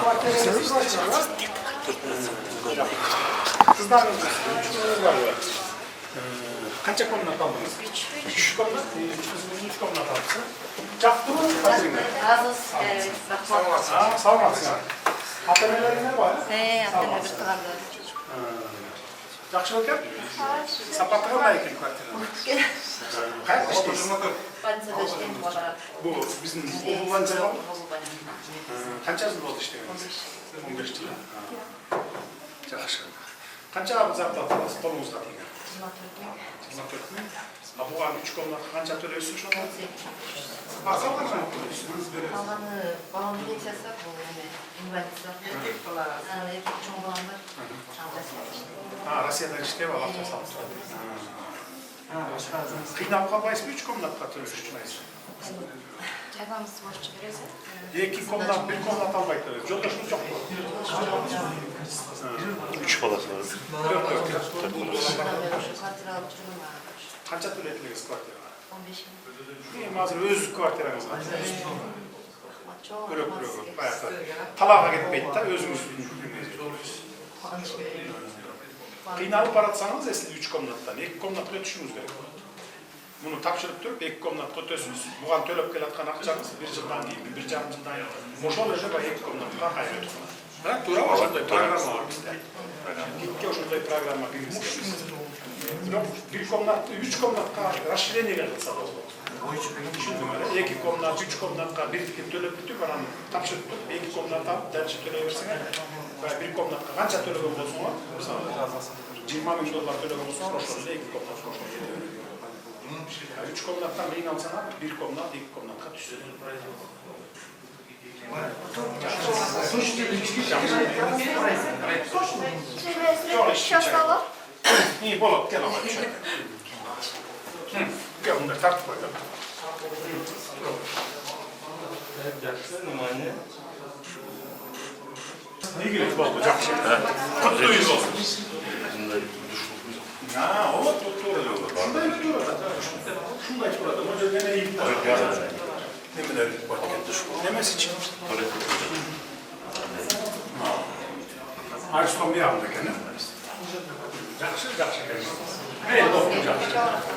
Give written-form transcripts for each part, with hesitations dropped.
kvartireniz var. Kızlarınız var. Kaça komnat aldınız? 3 komnat. 3 komnat almışsın. Çaktı mı? Azız. Sağlamasın. Ateneleri ne var? Ateneler bir kaldı. Yaxşı bakın. Sapatlığa da yakın kvartireniz. Kaç kişiyiz? Bu bizim oğuldan cevap. Kaç yıl oldu işte? 15 yıl. Yaxşı. Qancha zap aldınız? Tolumuzda deydi. 24 mü? Buған 3 komnat qancha төлейсіз шоны? Басқа қанша төлейсіз? Қалғаны балам пенсиясы бұл инвалидизация. Еркек чоң баламдар. Россияда іштеп алып жасалып тұрады. Қиналып қалмайсыз ба 3 комнатқа төлейсіз шынайсыз? Жайбамыз борышчы бересі. 2 комнат, 1 комнат албай төлейсіз. Жолдашыңыз жоқ па? 3 баласы var. Квартира алып жүрмін. Қанша төледіңіз квартираға? 15 мың. Қазір өз квартираңыз бар. Чоң. Баяғы талаға кетпейді да, өзіңіз қиналып баратсаңыз, если 3 комнаттан 2 комнатқа өтішіңіз керек. Мұны тапшырып тұрып, 2 комнатқа өтесіңіз. Бұған төлеп келатқан ақшаңыз 1 жылдан кейін, 1,5 жылдан кейін. Ошол эле 2 комнатқа қайта өтіп. Тура ошондой программа бар бізде. Гидке ошондой программа киргизген. Бирок 1 комнат, 3 комнатқа расширение кылса болот. 2 комнат, 3 комнатқа бирикип төлөп бүтүп, анан тапшырып туруп, 2 комнат алып, дальше төлөй берсеңер, 1 комнатқа канча төлөгөн болсоңор, мисалы, 20 000 доллар төлөгөн болсоңор, ошол эле 2 комнат ошол кете берет. 3 комнаттан кийин алсаңар, 1 комнат, 2 комнатка түшөт. İyi, bolot, gel ama bir şey. Gel bunları tartıp koy. Ne gerek oldu? Жақсы. Kutlu yüz olsun. Ha, o tuttu öyle olur. Şunday mı durur? Şunday durur. Hoca gene iyi bir tarafı. Nemeler demesi için. Arslan bir anda gene. Жақсы. Hey, doktor жақсы.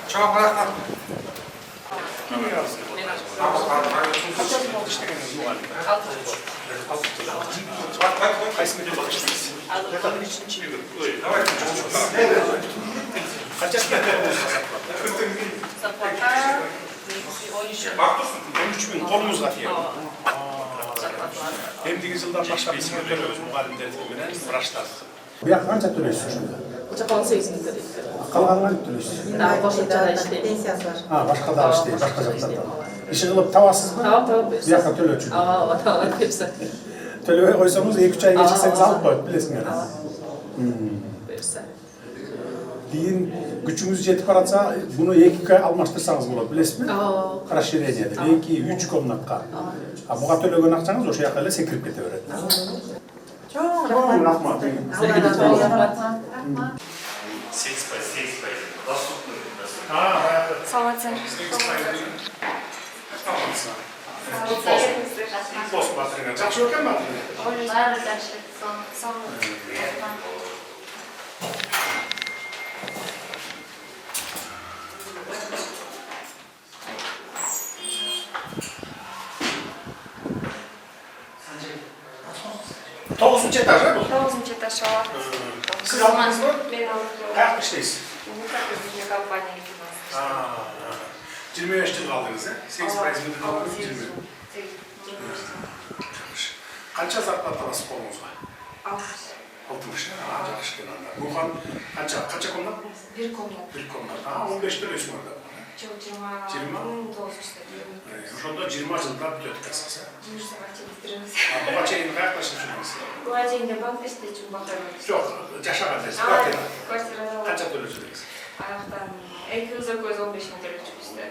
Çok bırakma. Kim yazdı? Kaç yıl oldu işlediniz muhalifte? 6 yıl. Kaç yıl çalıştınız? Yatanın için çiğdir. Kaç yıl oldu? Zaplata 13 bin kolumuzda diye. Emdiğiniz yıldan başka bir sınır dönüyoruz muhalimler etkilenen vraçlar. Bu yak kanca төлейсіз şunda? Uçak 18 bin lira. Қалғанға төлейсіз? Başka işte. пенсиясы бар. Ha, başka da işte, başka zatlardan. İşi kılıp tavasız mı? Tamam Bu versin. yakka töle üçün. Tamam versin. Töleye koysanız 2-3 ay geçirseniz alıp koyup bilesin yani. Versin. Deyin gücünüz yetip baratsa bunu 2 ay almaştırsanız болады, bilesiniz mi? Расширение деп, 2-3 komnatқа. Buға төлеген ақшаңыз ошо жаққа эле секирип кете берет. Чоң рахмат. 8 доступны. Салатсың. Пост батырына. Жақсы өкен батырына? Бәрі жақсы. Сон. To'qqizinchi etaj bu? 9-chi etаж var. Siz aldınız mı? Ben aldım. Qayerda ishlaysiz? Bu kompaniyaga kirdim. 25 yıl aldınız ha? 8% müdür aldınız 20. Qancha zarplata alasiz qo'lingizga? 60. Ha, yaxshi keladi. Bu ham qancha komnat bu? Bir komnat. 1 komnat. Ha, 15 to'laysiz orada. Çok 20. 9 işte. O'shanda 20 yilda bityapsiz. Yurtsavatçı bitirimiz. Buga cheyin qayerda ishlaysiz? Bu ajayında bankda işleyeceğim bakalım. Yo'q, yashagansiz. Kvartira. Kvartirada var. Qancha to'laysiz? Ayaktan. Ekimize koyuz 15 bin lira çıkıyor işte.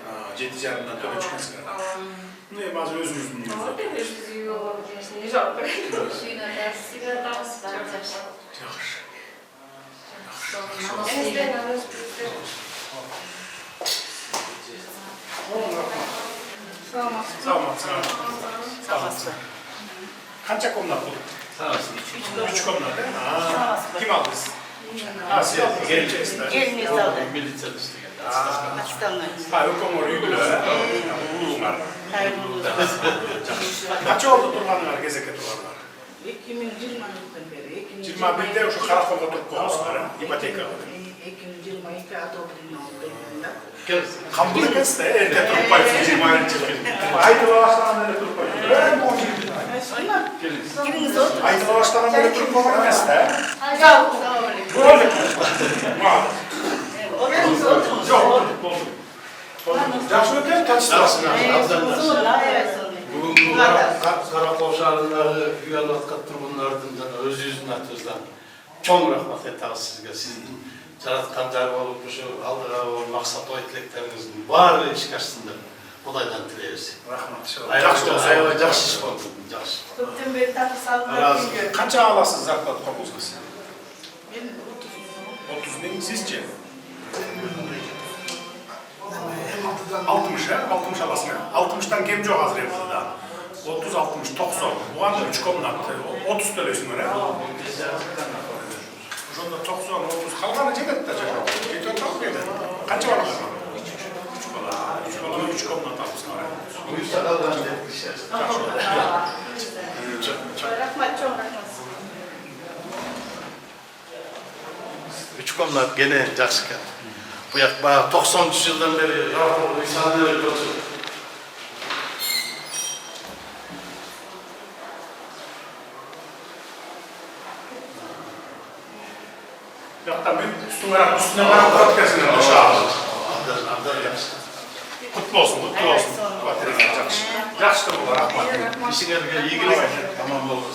7,5dan to'lab chiqasiz. Ne, ba'zi o'zingizning Ama ben de işte yiyorum. Ne жалко. Suyuna da sigaramız var. Yaxshi. Elimizden alıyoruz bizler. Sağ olun. Sağ olun. Kança komnat bu? Sanırsın. 3 komnat değil mi? Kim aldı siz? Ha, siz aldınız. Gelmiyor sağda. Militer işte geldi. Pakistan'dan. Ha, yok onu yüklü. Uluğun var. Hayırlı olsun. Kaç oldu durmanlar, gezeke durmanlar? 2020'dan beri. 21'de şu karakolda durup koğuzları, ipoteka. 2022 Adobe'nin olduğunda. Kambılık etse, elde durup bayılsın 20 Haydi lavaşlarına böyle durup bayılsın. Öyle mi o gibi? Giriniz oturun. Haydi lavaşlarına böyle durup bayılsın etse. Sağ olun. Böyle mi? Maalesef. Oturun oturun. Yok, oldu. Yaxşı öteyim, taçısın. Uzun la evet. Bugün bu Karakol şarkıları üyelik kattırımlarından öz yüzüne atızdan çok rahmet ettiğiniz sizge. Sizin Caratkancar olup şu aldığı maksat o etleklerinizin var iş karşısında Kudaydan tileriz. Rahmet. Yaxşı olsun. Yaxşı iş oldu. Yaxşı. Toptan beri tatlı saldılar. Razı. Kança alasınız zarflat kopuzgası? Benim 30 bin sizce? 60 ha? 60 alasın ha? 60'dan gemci o hazır yapıldı da. 30, 60, 90. Bu anda 3 komnattı. 30 tölesin öyle. Şunda 90, 30. Kalkanı ceket edecek. Ceket yok muydu? Kaç var mı? 3 kola. 3 kola 3 komnat almışsın oraya. Bu yüzden aldan dışarı. rahmet çok rahmet. Üç komnat gene Caksıkan. Bu yak bana 93 yıldan beri rapor insanları götür. Hatta ben üstüne varan podcast'ını dışarı. Adar yaxşı. Kutlu olsun, kutlu olsun. Vatırın yakşı. Yakşı da bu var, rahmat. İşinizge ilgili tamam olsun.